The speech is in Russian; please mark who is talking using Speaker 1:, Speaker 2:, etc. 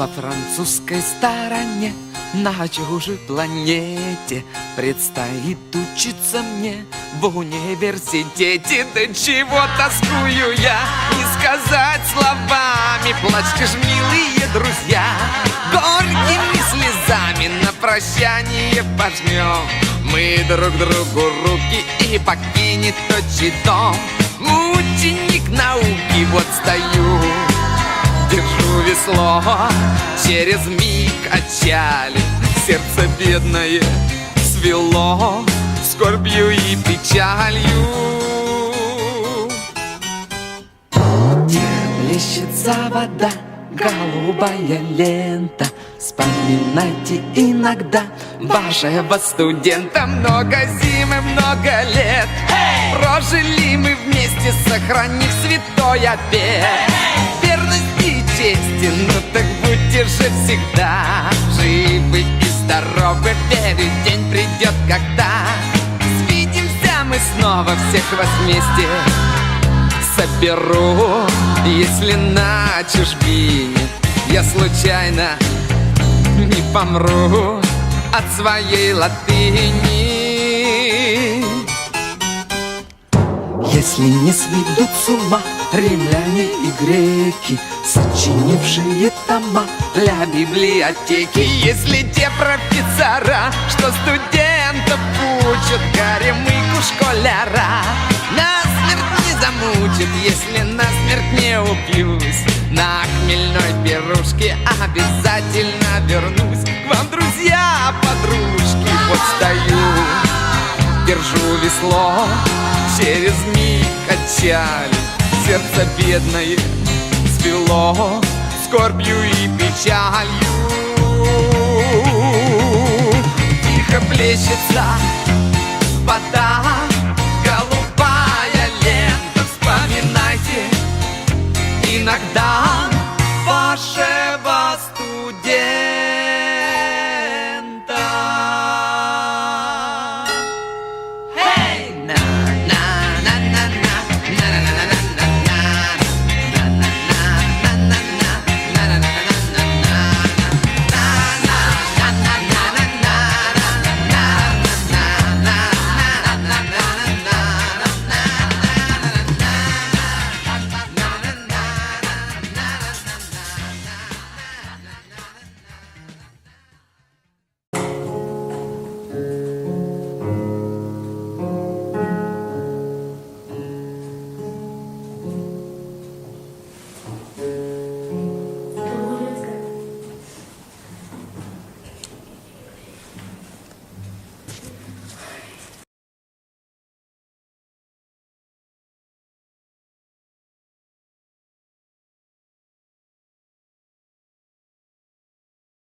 Speaker 1: Во французской стороне, на чужой планете, предстоит учиться мне в университете. Да чего тоскую я, не сказать словами. Плачьте ж, милые друзья, горькими слезами на прощание пожмем мы друг другу руки, и покинет отчий дом ученик науки. Вот стою, держу весло, через миг отчалит, сердце бедное свело скорбью и печалью. Плещется вода, голубая лента. Вспоминайте иногда вашего студента. Много зим и много лет прожили мы вместе, сохранив святой обет верности и чести. Ну так будьте же всегда живы и здоровы. Верю, день придет, когда свидимся мы снова. Всех вас вместе соберу, если на чужбине я случайно не помру от своей латыни. Если не сведут с ума римляне и греки, сочинившие тома для библиотеки. Если те профессора, что студентов учат, горемыку школяра насмерть не замучат. Если насмерть не упьюсь, на хмельной пирушке обязательно вернусь к вам, друзья, подружки. Вот стою, держу весло, через миг отчалит, сердце бедное свело скорбью и печалью. Тихо плещется